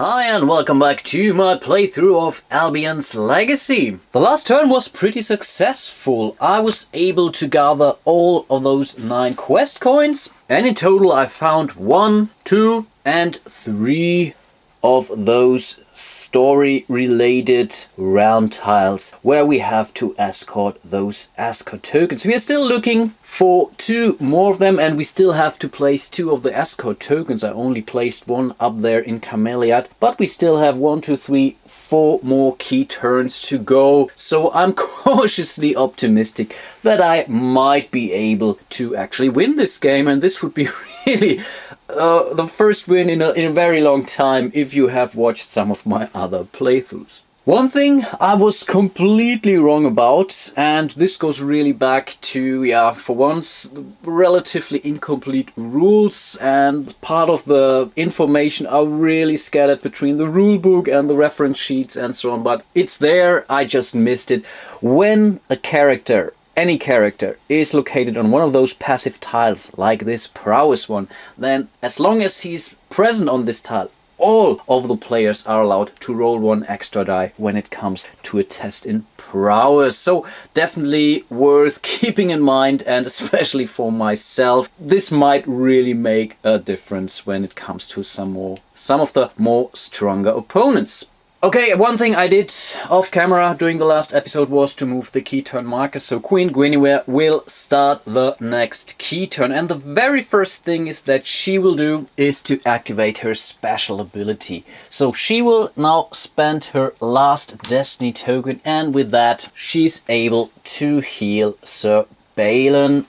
Hi and welcome back to my playthrough of Albion's Legacy. The last turn was pretty successful. I was able to gather all of those 9 quest coins, and in total I found 1, 2 and 3 of those story-related round tiles where we have to escort those escort tokens. We are still looking for 2 more of them, and we still have to place 2 of the escort tokens. I only placed 1 up there in Camelliad, but we still have 1, 2, 3, 4 more key turns to go. So I'm cautiously optimistic that I might be able to actually win this game, and this would be really the first win in a very long time if you have watched some of my other playthroughs. One thing I was completely wrong about, and this goes really back to, for once, relatively incomplete rules, and part of the information are really scattered between the rulebook and the reference sheets and so on, but it's there, I just missed it. When a character, any character, is located on one of those passive tiles, like this prowess one, then as long as he's present on this tile, all of the players are allowed to roll 1 extra die when it comes to a test in prowess. So definitely worth keeping in mind, and especially for myself, this might really make a difference when it comes to some of the more stronger opponents. Okay, one thing I did off camera during the last episode was to move the key turn marker, so Queen Guinevere will start the next key turn, and the very first thing is that she will do is to activate her special ability. So she will now spend her last destiny token, and with that she's able to heal Sir Balon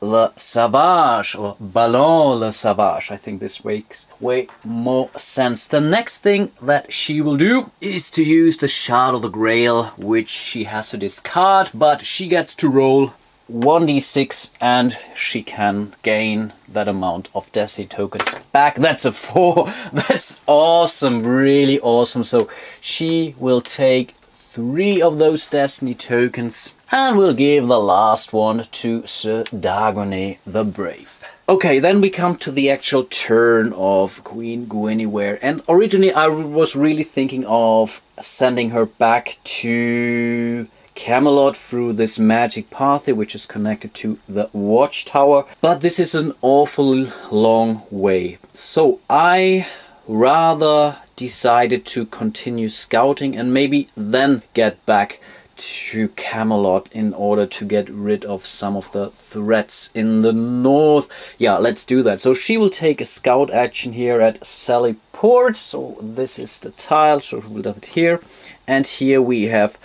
Le Savage, or Ballon Le Savage. I think this makes way more sense. The next thing that she will do is to use the Shard of the Grail, which she has to discard, but she gets to roll 1d6 and she can gain that amount of destiny tokens back. That's a 4. That's awesome, really awesome. So she will take 3 of those destiny tokens and we'll give the last one to Sir Dagonet the Brave. Okay, then we come to the actual turn of Queen Guinevere, and originally I was really thinking of sending her back to Camelot through this magic pathway which is connected to the watchtower, but this is an awful long way. So I rather decided to continue scouting and maybe then get back to Camelot in order to get rid of some of the threats in the north. Yeah, let's do that. So she will take a scout action here at Sallyport. So this is the tile, so we'll do it here. And here we have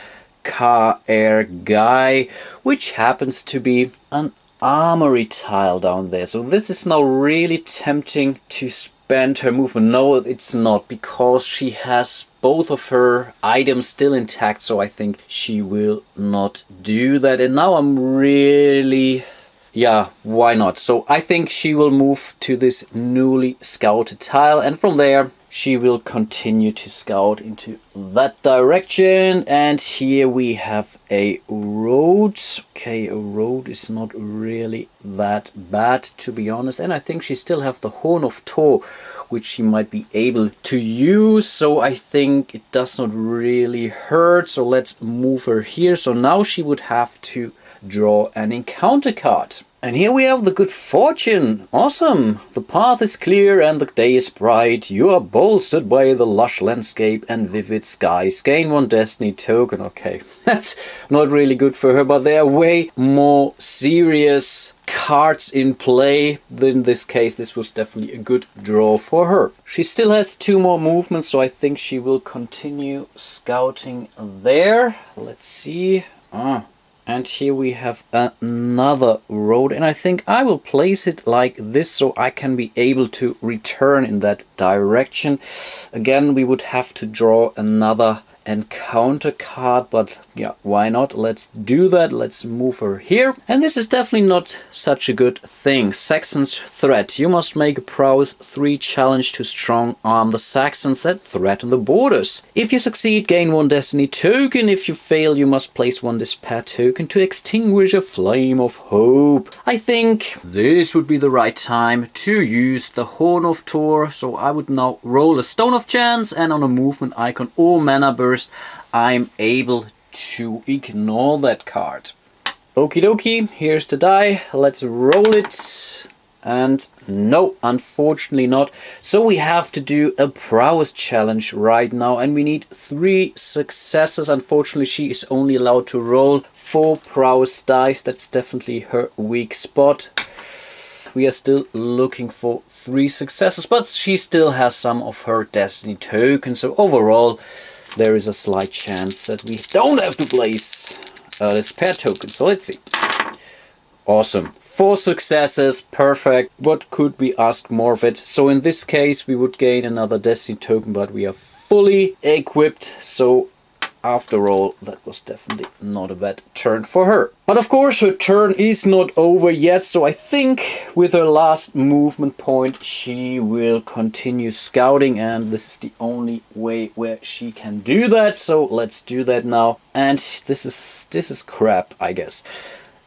Car-Air Guy, which happens to be an armory tile down there. So this is now really tempting to spend her movement. No, it's not, because she has both of her items still intact, so I think she will not do that. And now I'm really... yeah, why not? So I think she will move to this newly scouted tile, and from there she will continue to scout into that direction. And here we have a road. Okay, a road is not really that bad, to be honest. And I think she still have the Horn of Thor, which she might be able to use. So I think it does not really hurt. So let's move her here. So now she would have to draw an encounter card. And here we have the good fortune. Awesome! The path is clear and the day is bright. You are bolstered by the lush landscape and vivid skies. Gain 1 destiny token. Okay, that's not really good for her, but there are way more serious cards in play. In this case, this was definitely a good draw for her. She still has 2 more movements, so I think she will continue scouting there. Let's see. And here we have another road, and I think I will place it like this so I can be able to return in that direction. Again, we would have to draw another encounter card, but yeah, why not? Let's do that. Let's move her here. And this is definitely not such a good thing. Saxon's threat. You must make a prowess 3 challenge to strong arm the Saxons that threaten the borders. If you succeed, gain 1 destiny token. If you fail, you must place 1 despair token to extinguish a flame of hope. I think this would be the right time to use the Horn of Thor. So I would now roll a Stone of Chance, and on a movement icon or mana burst, I'm able to ignore that card. Okie dokie, here's the die. Let's roll it. And no, unfortunately not. So we have to do a prowess challenge right now, and we need 3 successes. Unfortunately, she is only allowed to roll 4 prowess dice. That's definitely her weak spot. We are still looking for 3 successes, but she still has some of her destiny tokens. So overall, there is a slight chance that we don't have to place this pair token. So let's see. Awesome. 4 successes. Perfect. What could we ask more of it? So in this case, we would gain another destiny token, but we are fully equipped. So after all, that was definitely not a bad turn for her. But of course, her turn is not over yet. So I think with her last movement point, she will continue scouting. And this is the only way where she can do that. So let's do that now. And this is crap, I guess.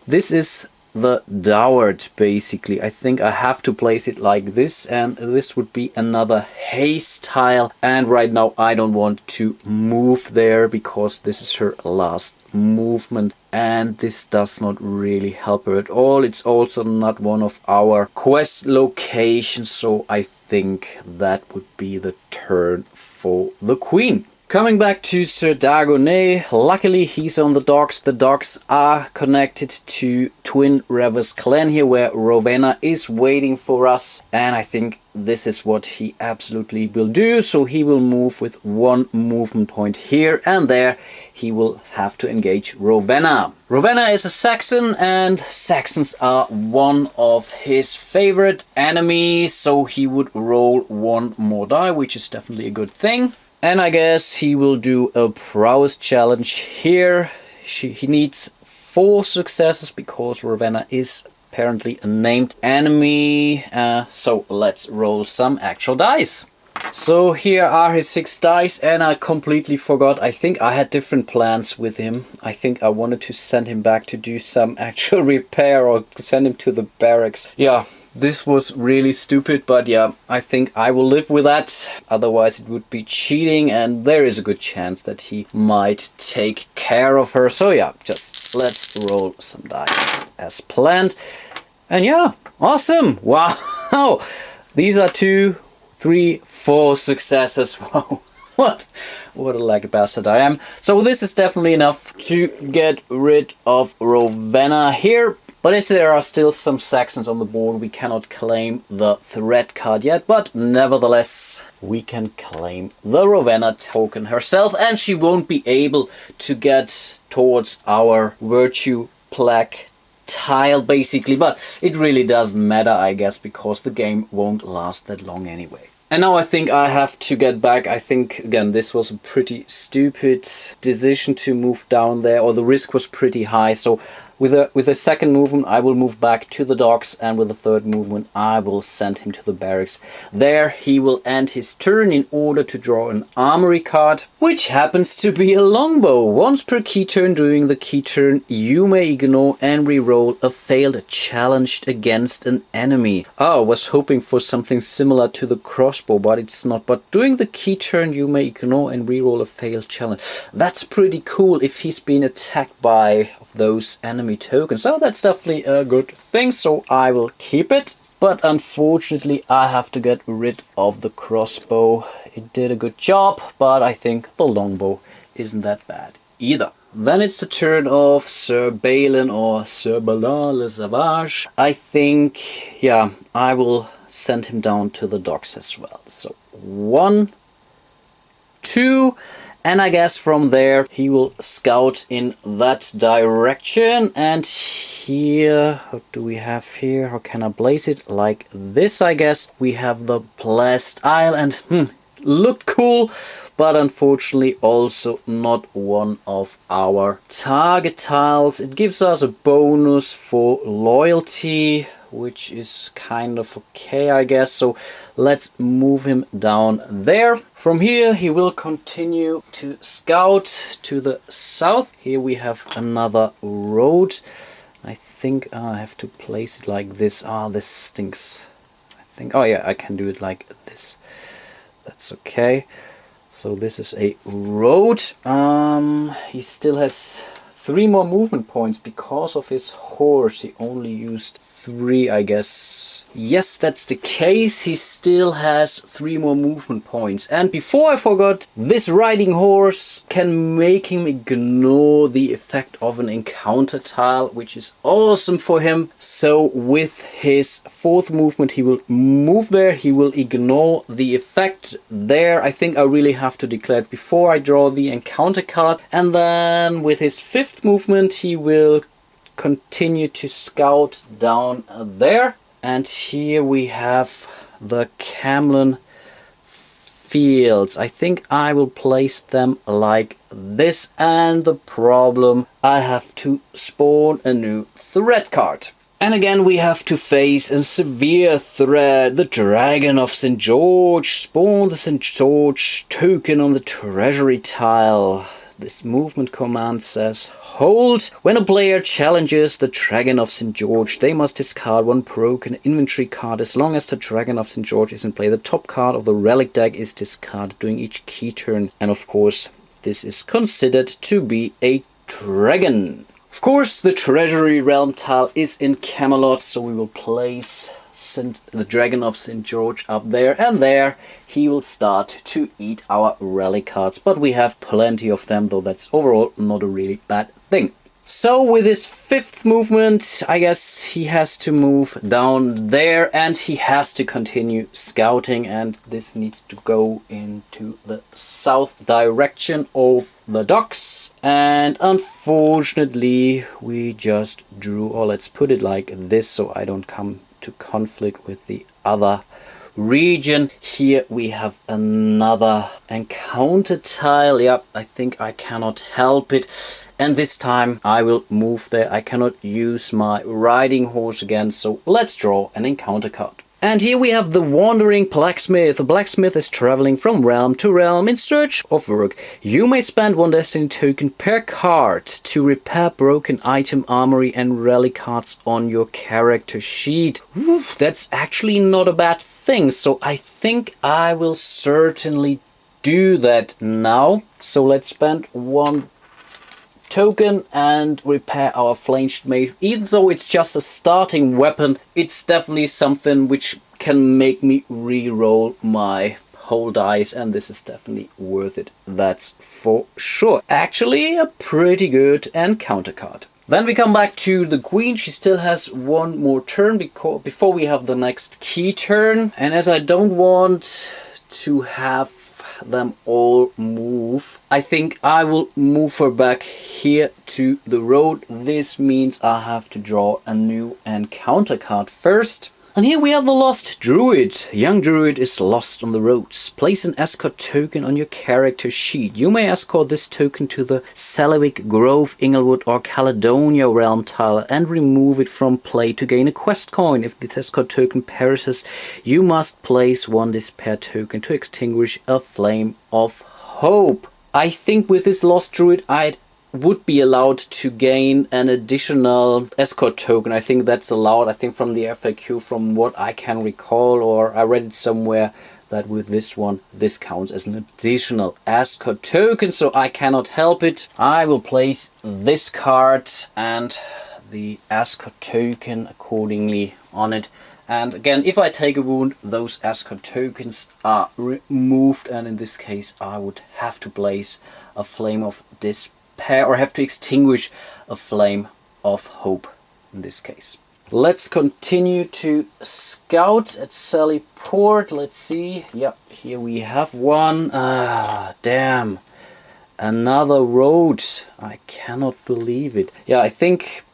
This is the Doward, basically. I think I have to place it like this, and this would be another haste tile. And right now I don't want to move there because this is her last movement, and this does not really help her at all. It's also not one of our quest locations, so I think that would be the turn for the Queen. Coming back to Sir Dagonet, luckily he's on the docks. The docks are connected to Twin Rivers Clan here, where Rowena is waiting for us. And I think this is what he absolutely will do. So he will move with 1 movement point here, and there he will have to engage Rowena. Rowena is a Saxon, and Saxons are one of his favorite enemies. So he would roll 1 more die, which is definitely a good thing. And I guess he will do a prowess challenge here. He needs 4 successes because Rowena is apparently a named enemy. So let's roll some actual dice. So here are his 6 dice, and I completely forgot. I think I had different plans with him. I think I wanted to send him back to do some actual repair or send him to the barracks. Yeah, this was really stupid, but yeah, I think I will live with that. Otherwise it would be cheating, and there is a good chance that he might take care of her. So yeah, just let's roll some dice as planned. And yeah, awesome. Wow. These are 2, 3, 4 successes. Wow. What a lucky bastard I am. So this is definitely enough to get rid of Rowena here. But as there are still some Saxons on the board, we cannot claim the threat card yet. But nevertheless, we can claim the Rowena token herself. And she won't be able to get towards our virtue plaque tile, basically. But it really doesn't matter, I guess, because the game won't last that long anyway. And now I think I have to get back. I think, again, this was a pretty stupid decision to move down there, or the risk was pretty high. So with a second movement, I will move back to the docks, and with a third movement, I will send him to the barracks. There, he will end his turn in order to draw an armory card, which happens to be a longbow. Once per key turn during the key turn, you may ignore and re-roll a failed challenge against an enemy. Oh, I was hoping for something similar to the crossbow, but it's not. But during the key turn, you may ignore and re-roll a failed challenge. That's pretty cool if he's been attacked by those enemy tokens. So that's definitely a good thing, so I will keep it. But unfortunately I have to get rid of the crossbow. It did a good job, but I think the longbow isn't that bad either. Then it's the turn of Sir Balin, or Sir Balin le Savage. I think, yeah, I will send him down to the docks as well. So 1, 2, and I guess from there he will scout in that direction. And here, what do we have here? How can I place it? Like this, I guess. We have the Blessed Isle, and looked cool, but unfortunately also not one of our target tiles. It gives us a bonus for loyalty, which is kind of okay, I guess. So let's move him down there. From here he will continue to scout to the south. Here we have another road. I think I have to place it like this. This stinks. I think, oh yeah, I can do it like this. That's okay. So this is a road. He still has 3 more movement points because of his horse. He only used 3, I guess. Yes, that's the case. He still has 3 more movement points. And before I forgot, this riding horse can make him ignore the effect of an encounter tile, which is awesome for him. So with his 4th movement, he will move there. He will ignore the effect there. I think I really have to declare it before I draw the encounter card. And then with his 5th movement, he will continue to scout down there. And here we have the Camlin fields. I think I will place them like this, and the problem, I have to spawn a new threat card. And again we have to face a severe threat, the Dragon of St. George. Spawn the St. George token on the treasury tile. This movement command says hold. When a player challenges the Dragon of St. George, they must discard 1 broken inventory card. As long as the Dragon of St. George is in play, the top card of the relic deck is discarded during each key turn. And of course, this is considered to be a dragon. Of course, the Treasury Realm tile is in Camelot, so we will place the Dragon of St. George up there, and there he will start to eat our relic cards. But we have plenty of them, though that's overall not a really bad thing. So with his 5th movement, I guess he has to move down there, and he has to continue scouting, and this needs to go into the south direction of the docks. And unfortunately we just drew, or let's put it like this so I don't come to conflict with the other region. Here we have another encounter tile. Yep, I think I cannot help it. And this time I will move there. I cannot use my riding horse again, so let's draw an encounter card. And here we have the Wandering Blacksmith. The blacksmith is traveling from realm to realm in search of work. You may spend 1 destiny token per card to repair broken item, armory and relic cards on your character sheet. Oof, that's actually not a bad thing, so I think I will certainly do that now. So let's spend 1 token and repair our flanged mace. Even though it's just a starting weapon, it's definitely something which can make me re-roll my whole dice, and this is definitely worth it, that's for sure. Actually a pretty good encounter card. Then we come back to the queen. She still has 1 more turn before we have the next key turn, and as I don't want to have them all move, I think I will move her back here to the road. This means I have to draw a new encounter card first. And here we have the Lost Druid. Young Druid is lost on the roads. Place an escort token on your character sheet. You may escort this token to the Salawick, Grove, Inglewood or Caledonia realm tile and remove it from play to gain a quest coin. If this escort token perishes, you must place 1 despair token to extinguish a flame of hope. I think with this Lost Druid I would be allowed to gain an additional escort token. I think that's allowed, I think from the FAQ, from what I can recall, or I read it somewhere, that with this one, this counts as an additional escort token, so I cannot help it. I will place this card and the escort token accordingly on it. And again, if I take a wound, those escort tokens are removed, and in this case I would have to place a flame of despair, or have to extinguish a flame of hope in this case. Let's continue to scout at Sally Port. Let's see. Yep, here we have one. Damn. Another road. I cannot believe it. Yeah, I think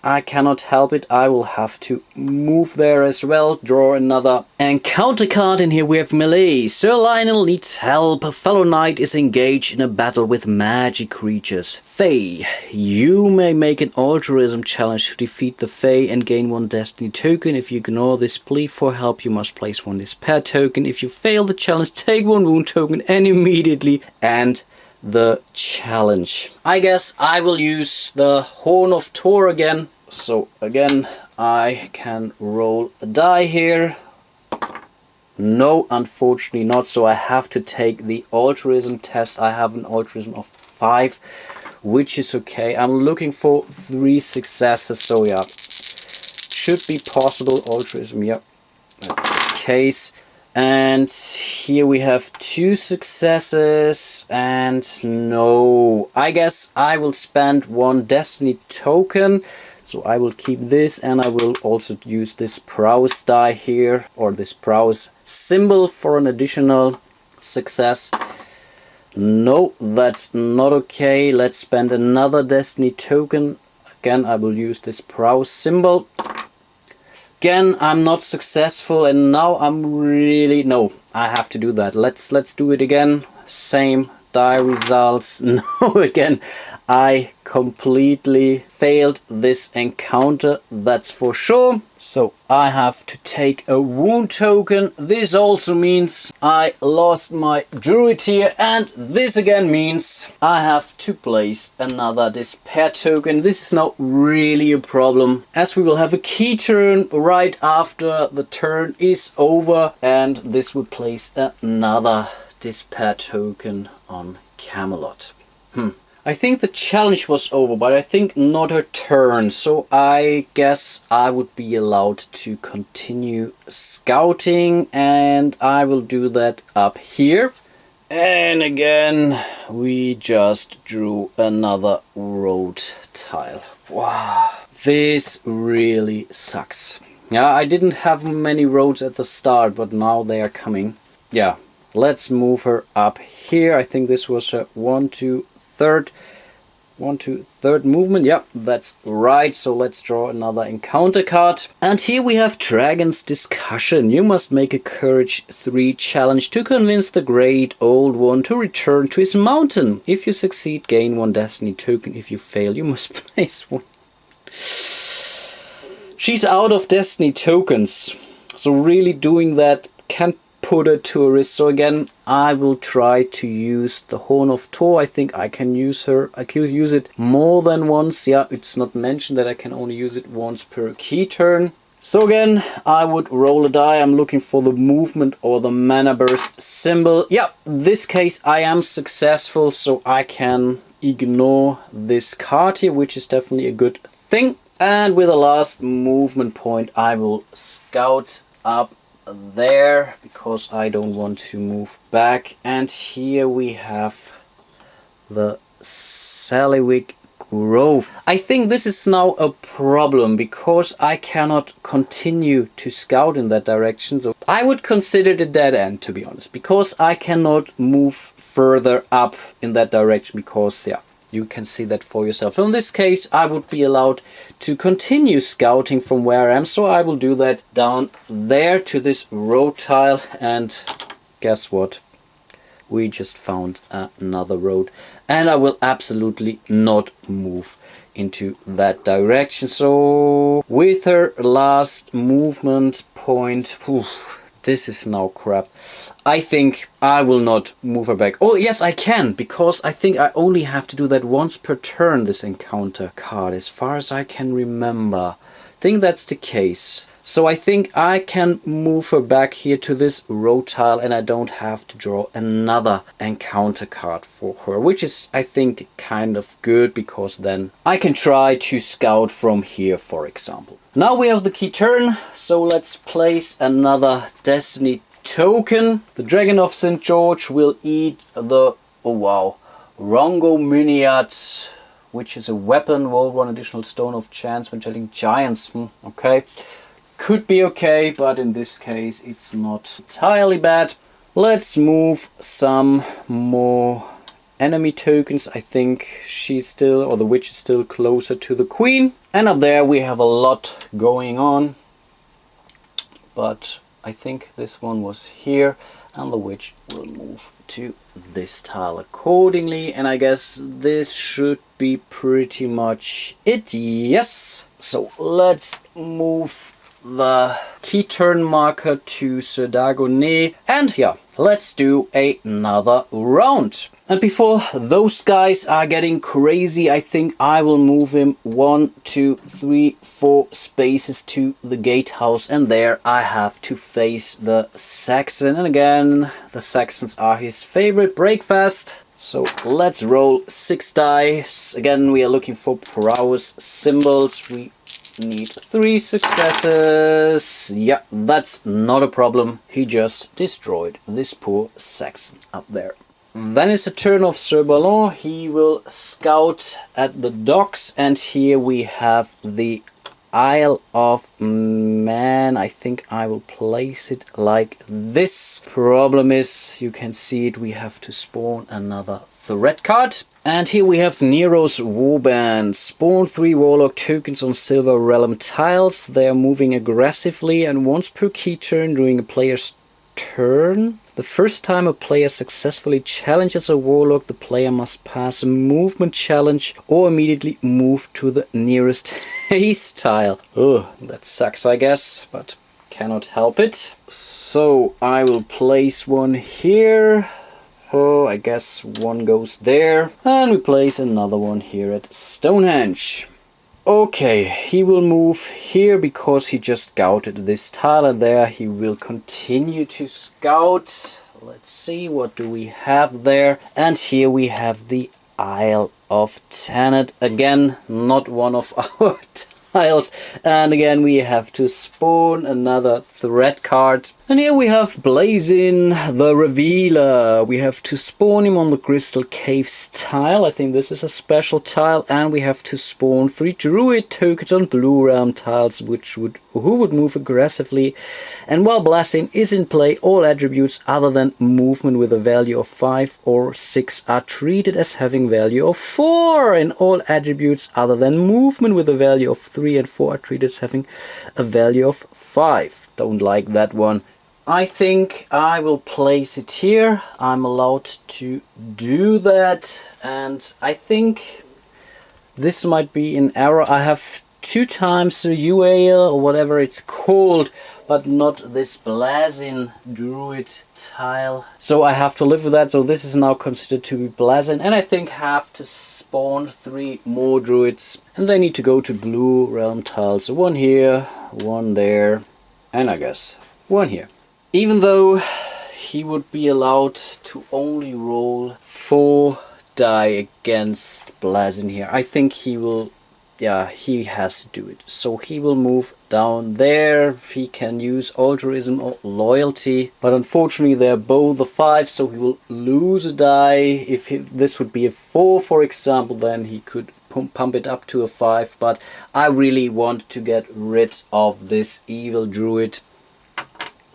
I cannot help it. I will have to move there as well. Draw another encounter card. And here we have melee. Sir Lionel needs help. A fellow knight is engaged in a battle with magic creatures. Fae. You may make an altruism challenge to defeat the Fae and gain 1 destiny token. If you ignore this plea for help, you must place 1 despair token. If you fail the challenge, take 1 wound token and immediately end the challenge. I guess I will use the Horn of Thor again. So again, I can roll a die here. No, unfortunately not. So I have to take the altruism test. I have an altruism of 5, which is okay. I'm looking for 3 successes. So yeah, should be possible. Altruism, yep, that's the case. And here we have 2 successes and no. I guess I will spend 1 destiny token. So I will keep this and I will also use this prowess die here, or this prowess symbol, for an additional success. No, that's not okay. Let's spend another destiny token. Again, I will use this prowess symbol. Again, I'm not successful, and now I'm really... No, I have to do that. Let's do it again. Same die results. No, again, I completely failed this encounter, that's for sure. So I have to take a wound token. This also means I lost my druid here, and this again means I have to place another despair token. This is not really a problem, as we will have a key turn right after the turn is over, and this will place another despair token on Camelot. I think the challenge was over, but I think not her turn. So I guess I would be allowed to continue scouting, and I will do that up here. And again, we just drew another road tile. Wow, this really sucks. Yeah, I didn't have many roads at the start, but now they are coming. Yeah, let's move her up here. I think this was a 1, 2, 3rd movement. Yeah, that's right. So let's draw another encounter card. And here we have Dragon's Discussion. You must make a Courage 3 challenge to convince the Great Old One to return to his mountain. If you succeed, gain 1 destiny token. If you fail, you must place 1. She's out of destiny tokens. So really doing that can put her to a risk. So again, I will try to use the Horn of Thor. I think I can use her. I can use it more than once. Yeah, it's not mentioned that I can only use it once per key turn. So again, I would roll a die. I'm looking for the movement or the mana burst symbol. Yeah, this case I am successful, so I can ignore this card here, which is definitely a good thing. And with the last movement point, I will scout up there because I don't want to move back. And here we have the Sallywick Grove. I think this is now a problem because I cannot continue to scout in that direction. So I would consider it a dead end, to be honest, because I cannot move further up in that direction because, yeah, you can see that for yourself. So in this case, I would be allowed to continue scouting from where I am. So I will do that down there to this road tile. And guess what? We just found another road. And I will absolutely not move into that direction. So with her last movement point... Oof, this is now crap. I think I will not move her back. Oh, yes, I can, because I think I only have to do that once per turn, this encounter card, as far as I can remember. I think that's the case. So I think I can move her back here to this road tile, and I don't have to draw another encounter card for her, which is, I think, kind of good, because then I can try to scout from here, for example. Now we have the key turn, so let's place another destiny token. The Dragon of St. George will eat the, oh wow, Rongo Miniat, which is a weapon. Roll 1 additional stone of chance when killing giants. Okay, could be okay, but in this case it's not entirely bad. Let's move some more enemy tokens. I think she's still, or the witch is still closer to the queen. And up there we have a lot going on. But I think this one was here, and the witch will move to this tile accordingly. And I guess this should be pretty much it. Yes. So let's move the key turn marker to Sir Dagonet, and yeah, let's do another round. And before those guys are getting crazy, I think I will move him 1, 2, 3, 4 spaces to the gatehouse, and there I have to face the Saxon. And again, the Saxons are his favorite breakfast. So let's roll 6 dice. Again, we are looking for prowess symbols. We need 3 successes. Yeah, that's not a problem. He just destroyed this poor Saxon up there. Then it's the turn of Sir Ballon. He will scout at the docks, and here we have the Isle of Man. I think I will place it like this. Problem is, you can see it, we have to spawn another threat card. And here we have Nero's Warband. Spawn 3 Warlock tokens on Silver Realm tiles. They are moving aggressively, and once per key turn during a player's turn, the first time a player successfully challenges a Warlock, the player must pass a movement challenge or immediately move to the nearest haste tile. Ugh, that sucks, I guess, but cannot help it. So I will place one here. Oh, I guess one goes there. And we place another one here at Stonehenge. Okay, he will move here because he just scouted this tile, and there he will continue to scout. Let's see, what do we have there? And here we have the Isle of Tannet. Again, not one of our tiles. And again, we have to spawn another threat card. And here we have Blazin, the Revealer. We have to spawn him on the Crystal Caves tile. I think this is a special tile. And we have to spawn 3 Druid tokens on Blue Realm tiles, who would move aggressively. And while Blazin is in play, all attributes other than movement with a value of 5 or 6 are treated as having value of 4. And all attributes other than movement with a value of 3 and 4 are treated as having a value of 5. Don't like that one. I think I will place it here. I'm allowed to do that, and I think this might be an error. I have 2 times the UAL or whatever it's called, but not this Blazin Druid tile. So I have to live with that. So this is now considered to be Blazin, and I think have to spawn 3 more Druids, and they need to go to Blue Realm tiles. So 1 here, 1 there, and I guess 1 here. Even though he would be allowed to only roll 4 die against Blazin here, I think he will, yeah, he has to do it. So he will move down there. He can use altruism or loyalty, but unfortunately they're both a 5, so he will lose a die. If this would be a 4, for example, then he could pump it up to a 5, but I really want to get rid of this evil druid.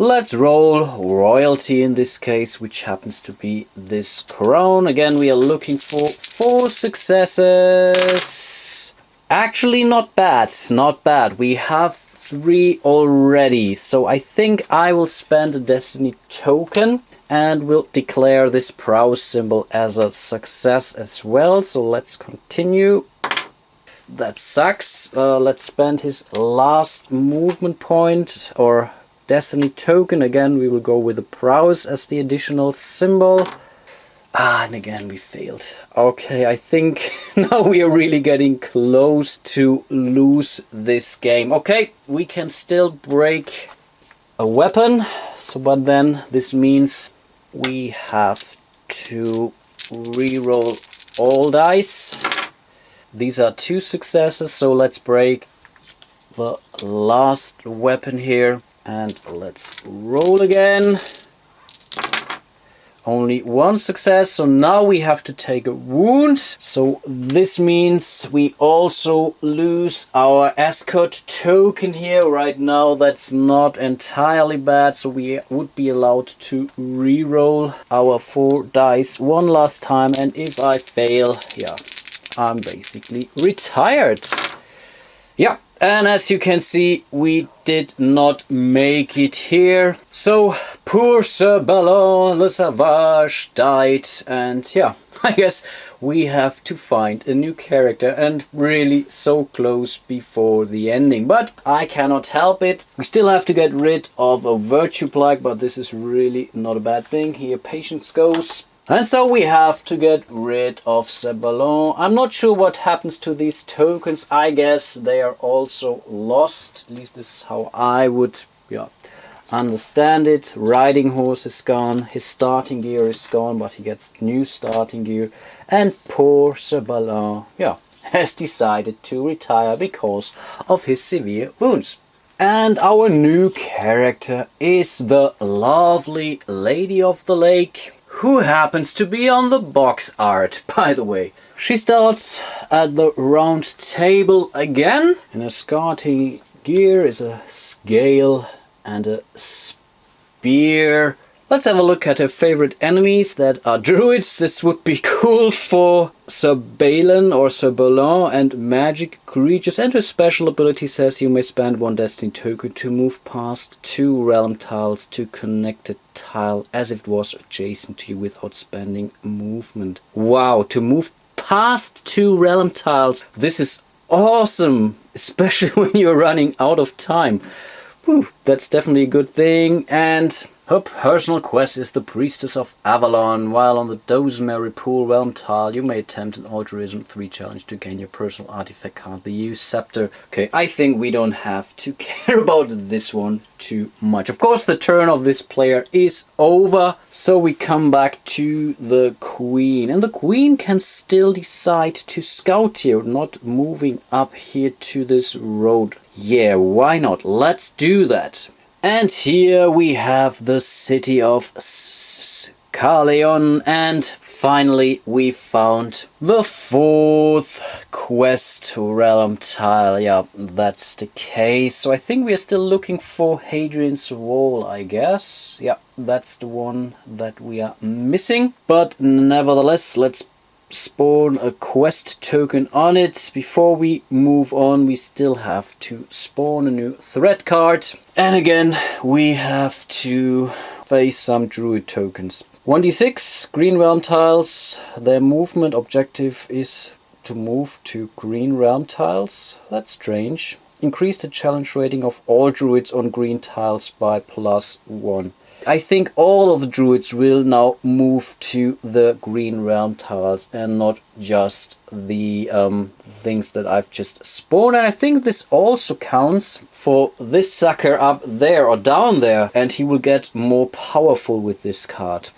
Let's roll royalty in this case, which happens to be this crown. Again, we are looking for 4 successes. Actually, not bad, not bad. We have 3 already. So I think I will spend a destiny token and will declare this prowess symbol as a success as well. So let's continue. That sucks. Let's spend his last movement point or destiny token. Again, we will go with the prowess as the additional symbol. And again we failed. Okay, I think now we are really getting close to lose this game. Okay, we can still break a weapon. So, but then this means we have to re-roll all dice. These are 2 successes, so let's break the last weapon here. And let's roll again. Only one success, so now we have to take a wound. So this means we also lose our escort token here. Right now that's not entirely bad, so we would be allowed to re-roll our 4 dice one last time, and if I fail, yeah, I'm basically retired. Yeah. And as you can see, we did not make it here. So, poor Sir Ballon le Savage died. And yeah, I guess we have to find a new character. And really so close before the ending. But I cannot help it. We still have to get rid of a virtue plague. But this is really not a bad thing. Here, patience goes. And so we have to get rid of Sir Ballon. I'm not sure what happens to these tokens. I guess they are also lost. At least this is how I would understand it. Riding horse is gone. His starting gear is gone, but he gets new starting gear. And poor Sir Ballon, has decided to retire because of his severe wounds. And our new character is the lovely Lady of the Lake, who happens to be on the box art, by the way. She starts at the round table again. In her starting gear is a scale and a spear. Let's have a look at her favorite enemies that are druids. This would be cool for Sir Balin or Sir Ballon and magic creatures. And her special ability says you may spend 1 destiny token to move past 2 realm tiles to connect a tile as if it was adjacent to you without spending movement. Wow, to move past 2 realm tiles. This is awesome, especially when you're running out of time. Whew, that's definitely a good thing. And her personal quest is the Priestess of Avalon. While on the Dosemary Pool realm tile, you may attempt an Altruism 3 challenge to gain your personal artifact card, the Use Scepter. Okay, I think we don't have to care about this one too much. Of course, the turn of this player is over, so we come back to the Queen. And the Queen can still decide to scout here, not moving up here to this road. Yeah, why not? Let's do that. And here we have the city of Carleon, and finally we found the 4th quest realm tile. Yeah, that's the case. So I think we are still looking for Hadrian's Wall, I guess. Yeah, that's the one that we are missing. But nevertheless, let's spawn a quest token on it. Before we move on, we still have to spawn a new threat card. And again, we have to face some druid tokens. 1d6 green realm tiles. Their movement objective is to move to green realm tiles. That's strange. Increase the challenge rating of all druids on green tiles by +1. I think all of the druids will now move to the green realm tiles and not just the things that I've just spawned. And I think this also counts for this sucker up there or down there, and he will get more powerful with this card.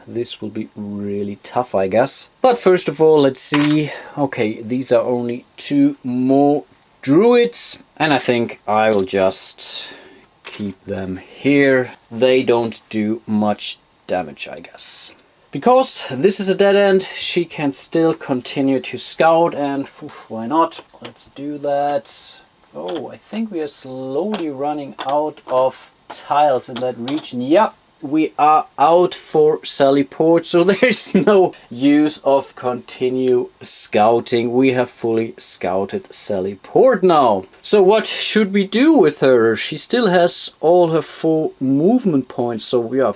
This will be really tough, I guess. But first of all, let's see. Okay, these are only 2 more druids, and I think I will just keep them here. They don't do much damage, I guess. Because this is a dead end, she can still continue to scout, and why not? Let's do that. Oh, I think we are slowly running out of tiles in that region. Yeah, we are out for Sally Port, so there's no use of continue scouting. We have fully scouted Sally Port now. So what should we do with her? She still has all her 4 movement points, so yeah,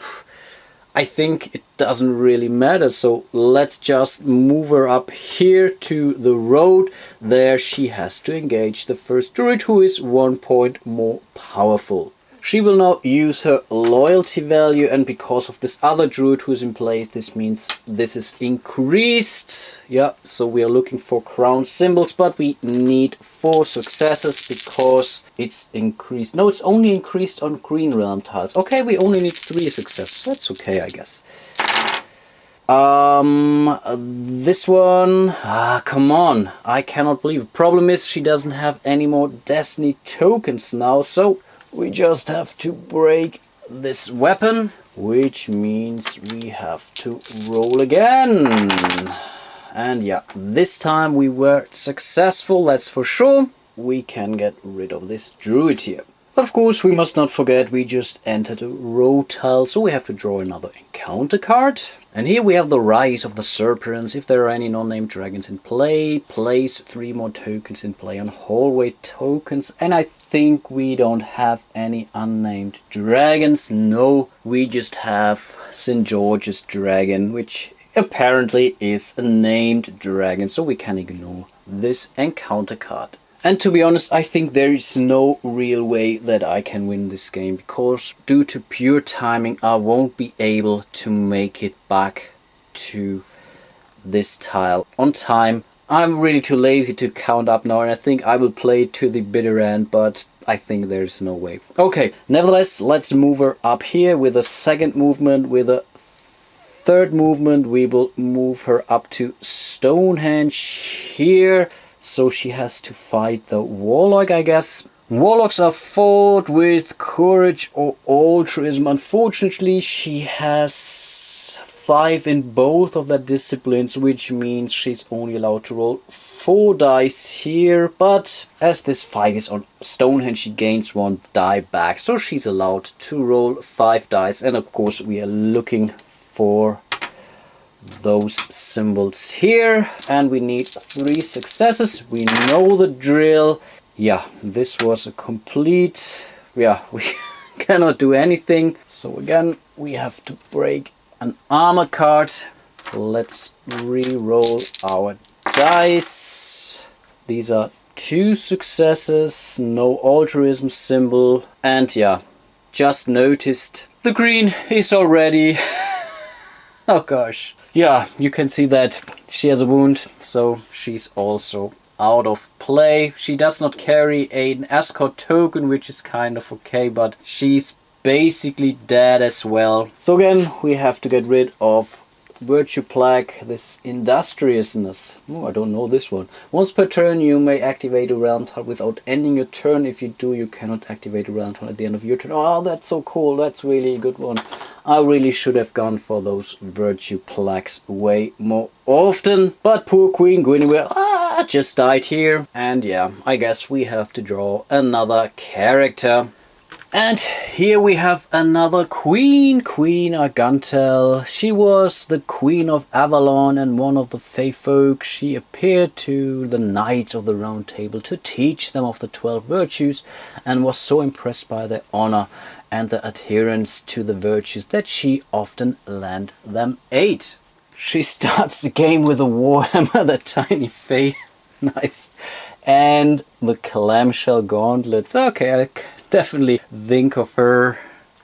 I think it doesn't really matter. So let's just move her up here to the road. There she has to engage the first druid, who is 1 point more powerful. She will now use her loyalty value, and because of this other druid who is in place, this means this is increased. Yeah, so we are looking for crown symbols, but we need 4 successes because it's increased. No, it's only increased on green realm tiles. Okay, we only need 3 successes. That's okay, I guess. This one, come on, I cannot believe it. Problem is she doesn't have any more destiny tokens now, so we just have to break this weapon, which means we have to roll again. And yeah, this time we were successful, that's for sure. We can get rid of this druid here. Of course, we must not forget we just entered a row tile, so we have to draw another encounter card. And here we have the Rise of the Serpents. If there are any non-named dragons in play, place 3 more tokens in play on hallway tokens. And I think we don't have any unnamed dragons. No, we just have St. George's Dragon, which apparently is a named dragon, so we can ignore this encounter card. And to be honest, I think there is no real way that I can win this game, because due to pure timing I won't be able to make it back to this tile on time. I'm really too lazy to count up now, and I think I will play it to the bitter end, but I think there's no way. Okay, nevertheless, let's move her up here with a second movement. With a third movement we will move her up to Stonehenge here. So she has to fight the Warlock, I guess. Warlocks are fought with Courage or Altruism. Unfortunately, she has 5 in both of the disciplines, which means she's only allowed to roll 4 dice here. But as this fight is on Stonehenge, she gains 1 die back. So she's allowed to roll 5 dice. And of course, we are looking for those symbols here, and we need 3 successes. We know the drill. Yeah, this was a complete, we cannot do anything. So again, we have to break an armor card. Let's re-roll our dice. These are 2 successes, no altruism symbol, and yeah, just noticed the green is already oh gosh. Yeah, you can see that she has a wound, so she's also out of play. She does not carry an escort token, which is kind of okay, but she's basically dead as well. So again, we have to get rid of Virtue Plaque, this Industriousness. Oh, I don't know this one. Once per turn you may activate a round tile without ending your turn. If you do, you cannot activate a round tile at the end of your turn. Oh, that's so cool. That's really a good one. I really should have gone for those Virtue Plaques way more often. But poor Queen Guinevere just died here. And yeah, I guess we have to draw another character. And here we have another queen, Queen Argantel. She was the Queen of Avalon and one of the Fey folk. She appeared to the Knights of the Round Table to teach them of the 12 virtues, and was so impressed by their honor and their adherence to the virtues that she often lent them aid. She starts the game with a warhammer, the tiny Fey. Nice. And the clamshell gauntlets. Okay, I definitely think of her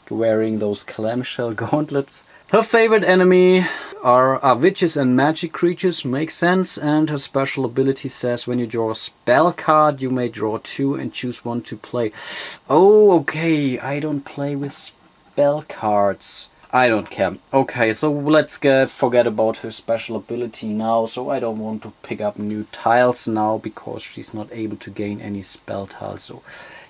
wearing those clamshell gauntlets. Her favorite enemy are witches and magic creatures, makes sense, and her special ability says when you draw a spell card you may draw 2 and choose 1 to play. Oh, okay, I don't play with spell cards. I don't care. Okay, so let's forget about her special ability now. So I don't want to pick up new tiles now because she's not able to gain any spell tiles. So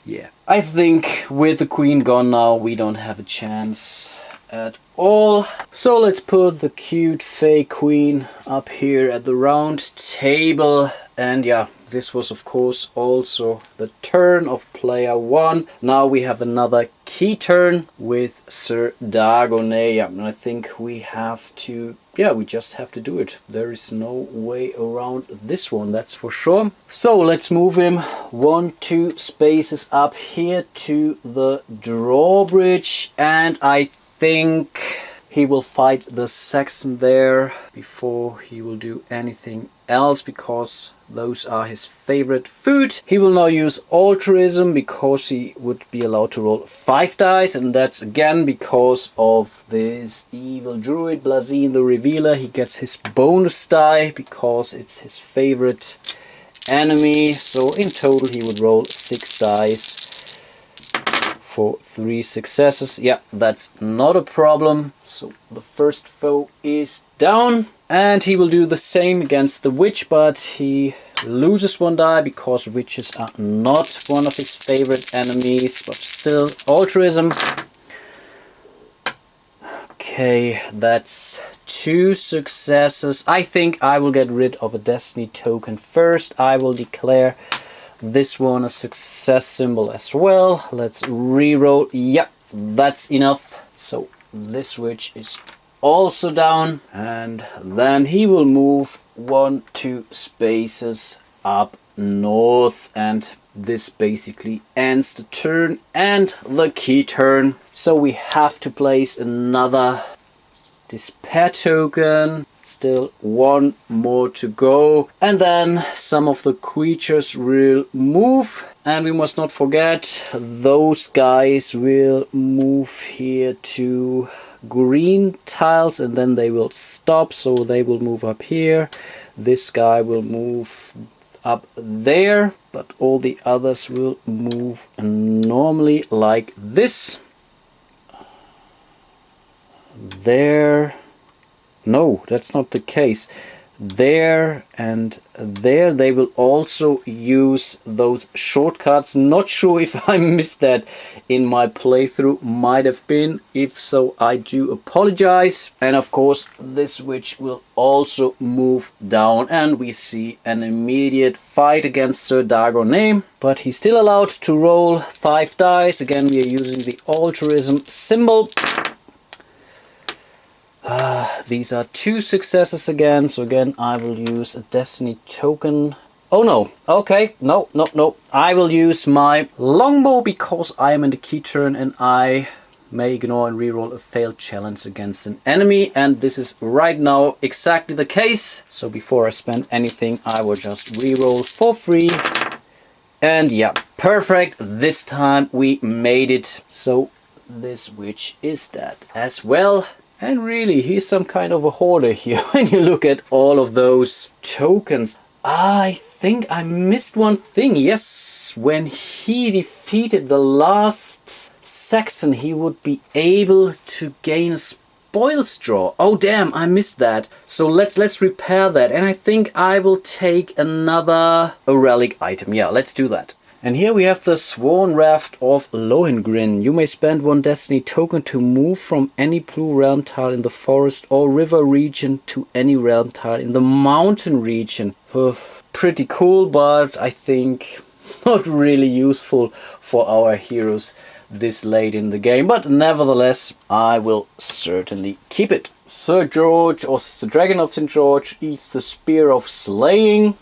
yeah, I think with the queen gone now, we don't have a chance at all. So let's put the cute fey queen up here at the round table. And yeah, this was of course also the turn of player 1. Now we have another key turn with Sir Dagonet. And I think we have to, yeah, we just have to do it. There is no way around this one, that's for sure. So let's move him 1-2 spaces up here to the drawbridge, and I think he will fight the Saxon there before he will do anything else, because those are his favorite food. He will now use altruism because he would be allowed to roll 5 dice, and that's again because of this evil druid Blazine the Revealer. He gets his bonus die because it's his favorite enemy. So in total he would roll 6 dice for 3 successes. Yeah, that's not a problem. So the first foe is down, and he will do the same against the witch, but he loses 1 die because witches are not one of his favorite enemies. But still, altruism. Okay, that's 2 successes. I think I will get rid of a destiny token first. I will declare this one a success symbol as well. Let's reroll. Yep, that's enough. So this switch is also down, and then he will move 1, 2 spaces up north, and this basically ends the turn and the key turn. So we have to place another despair token. Still 1 more to go, and then some of the creatures will move, and we must not forget those guys will move here to green tiles, and then they will stop, so they will move up here. This guy will move up there, but all the others will move normally like this. There. No, that's not the case. There and there. They will also use those shortcuts. Not sure if I missed that in my playthrough. Might have been. If so, I do apologize. And of course, this switch will also move down, and we see an immediate fight against Sir Dagonet. But he's still allowed to roll 5 dice. Again, we are using the altruism symbol. These are 2 successes again, so again I will use a destiny token. Oh no, okay, no. I will use my longbow because I am in the key turn and I may ignore and reroll a failed challenge against an enemy, and this is right now exactly the case. So before I spend anything, I will just reroll for free. And yeah, perfect, this time we made it. So this witch is dead as well. And really, he's some kind of a hoarder here when you look at all of those tokens. I think I missed one thing. Yes, when he defeated the last Saxon, he would be able to gain a spoil straw. Oh damn, I missed that. So let's repair that. And I think I will take a relic item. Yeah, let's do that. And here we have the Sworn Raft of Lohengrin. You may spend 1 destiny token to move from any blue realm tile in the forest or river region to any realm tile in the mountain region. Pretty cool, but I think not really useful for our heroes this late in the game. But nevertheless, I will certainly keep it. Sir George, or the Dragon of St. George, eats the Spear of Slaying.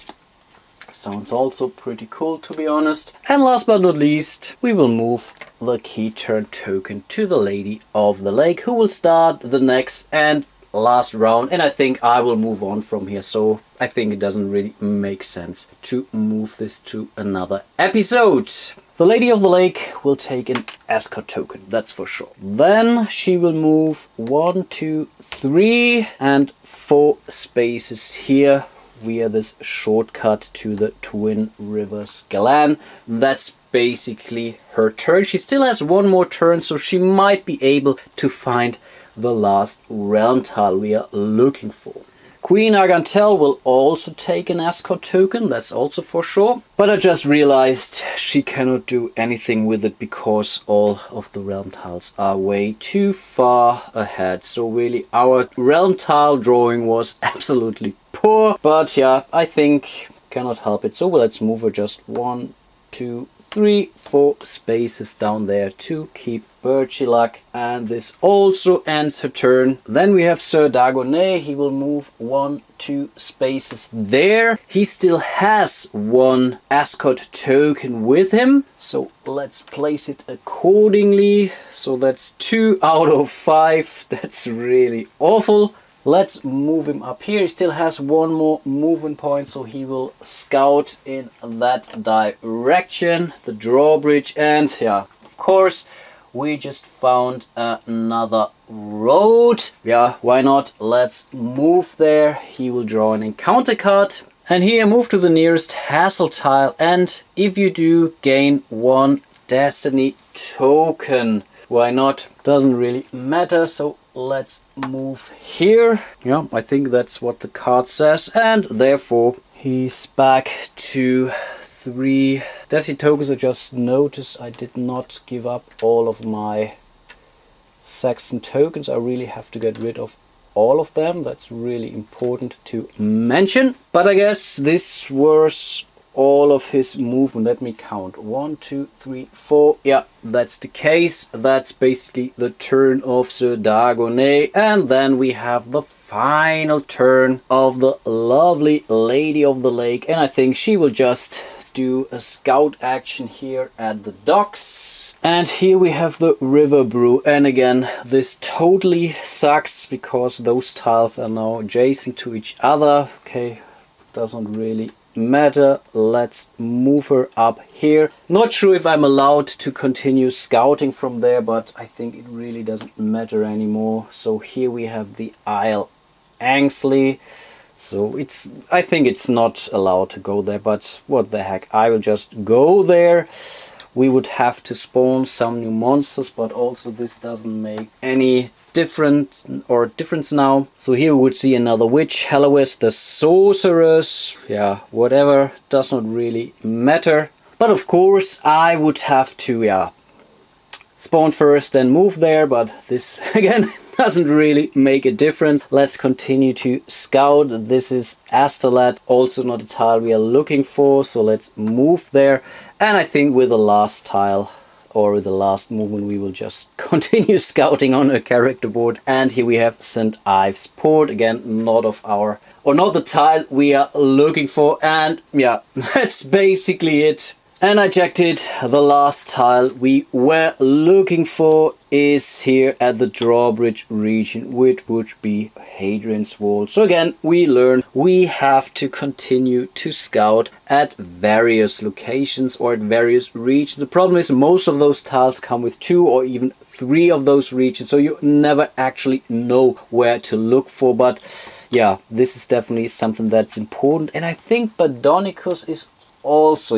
Sounds also pretty cool, to be honest. And last but not least, we will move the key turn token to the Lady of the Lake, who will start the next and last round. And I think I will move on from here, so I think it doesn't really make sense to move this to another episode. The Lady of the Lake will take an escort token, that's for sure. Then she will move 1, 2, 3 and 4 spaces here via this shortcut to the Twin Rivers Galan. That's basically her turn. She still has 1 more turn, so she might be able to find the last realm tile we are looking for. Queen Argantel will also take an escort token, that's also for sure. But I just realized she cannot do anything with it because all of the realm tiles are way too far ahead. So really our realm tile drawing was absolutely poor. But yeah, I think cannot help it. So let's move her just 1, 2, 3, 4 spaces down there to keep Birchie luck, and this also ends her turn. Then we have Sir Dagonet. He will move 1, 2 spaces there. He still has 1 escort token with him, so let's place it accordingly. So that's 2 out of 5. That's really awful. Let's move him up here. He still has 1 more movement point, so he will scout in that direction, the drawbridge. And yeah, of course, we just found another road. Yeah, why not? Let's move there. He will draw an encounter card. And here, move to the nearest hassle tile. And if you do, gain 1 destiny token. Why not? Doesn't really matter. So let's move here. Yeah, I think that's what the card says. And therefore, he's back to 3 destiny tokens. I just noticed I did not give up all of my Saxon tokens. I really have to get rid of all of them. That's really important to mention. But I guess this was all of his movement. Let me count. 1, 2, 3, 4. Yeah, that's the case. That's basically the turn of Sir Dagonet. And then we have the final turn of the lovely Lady of the Lake. And I think she will just do a scout action here at the docks. And here we have the River Brew. And again, this totally sucks because those tiles are now adjacent to each other. Okay, doesn't really matter. Let's move her up here. Not sure if I'm allowed to continue scouting from there, but I think it really doesn't matter anymore. So here we have the Isle Angsley. So I think it's not allowed to go there, but what the heck, I will just go there. We would have to spawn some new monsters, but also this doesn't make any difference now. So here we would see another witch, Helois the sorceress. Yeah, whatever, does not really matter. But of course I would have to spawn first, then move there, but this again doesn't really make a difference. Let's continue to scout. This is Astolat, also not a tile we are looking for, so let's move there. And I think with the last tile or with the last movement we will just continue scouting on a character board. And here we have St. Ives Port, again not the tile we are looking for. And yeah, that's basically it. And I checked it, the last tile we were looking for is here at the drawbridge region, which would be Hadrian's Wall. So again, we learn we have to continue to scout at various locations or at various regions. The problem is most of those tiles come with 2 or even 3 of those regions, so you never actually know where to look for. But yeah, this is definitely something that's important. And I think Badonicus is also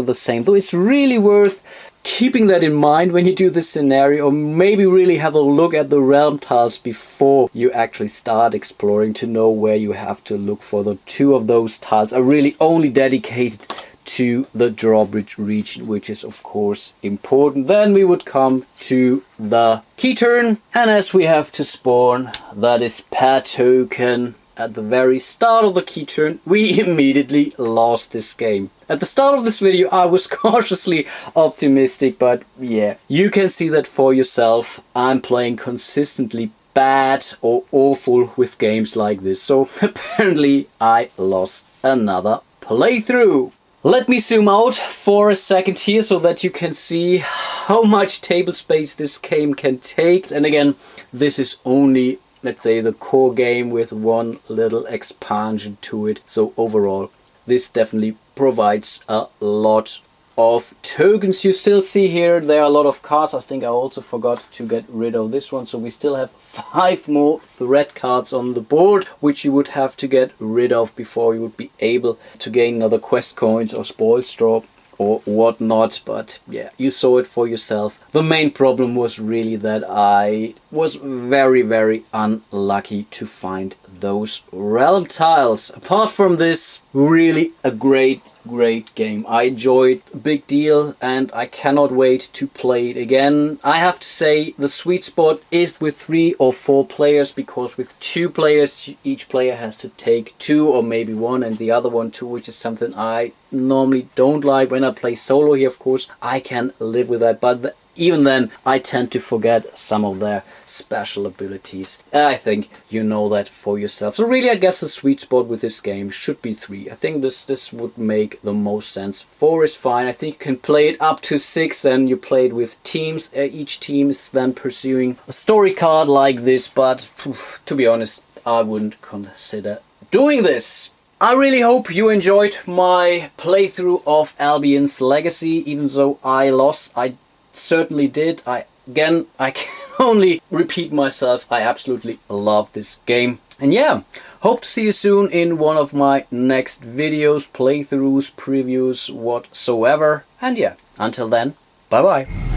the same, though it's really worth keeping that in mind when you do this scenario, or maybe really have a look at the realm tiles before you actually start exploring to know where you have to look for. The 2 of those tiles are really only dedicated to the drawbridge region, which is of course important. Then we would come to the key turn, and as we have to spawn, that is per token. At the very start of the key turn, we immediately lost this game. At the start of this video, I was cautiously optimistic, but yeah, you can see that for yourself. I'm playing consistently bad or awful with games like this. So apparently I lost another playthrough. Let me zoom out for a second here so that you can see how much table space this game can take. And again, this is only, let's say, the core game with one little expansion to it. So overall, this definitely provides a lot of tokens. You still see here there are a lot of cards. I think I also forgot to get rid of this one. So we still have 5 more threat cards on the board, which you would have to get rid of before you would be able to gain another quest coins or spoil straw or whatnot. But yeah, you saw it for yourself. The main problem was really that I was very unlucky to find those realm tiles. Apart from this, really a great game. I enjoyed, a big deal, and I cannot wait to play it again. I have to say the sweet spot is with 3 or 4 players, because with 2 players each player has to take 2 or maybe 1 and the other one 2, which is something I normally don't like. When I play solo here, of course, I can live with that, but even then I tend to forget some of their special abilities. I think you know that for yourself. So really, I guess the sweet spot with this game should be 3. I think this would make the most sense. 4 is fine. I think you can play it up to 6 and you play it with teams. Each team is then pursuing a story card like this, but to be honest, I wouldn't consider doing this. I really hope you enjoyed my playthrough of Albion's Legacy. Even though I lost, I certainly did. I can only repeat myself. I absolutely love this game. And yeah, hope to see you soon in one of my next videos, playthroughs, previews, whatsoever. And yeah, until then, bye bye.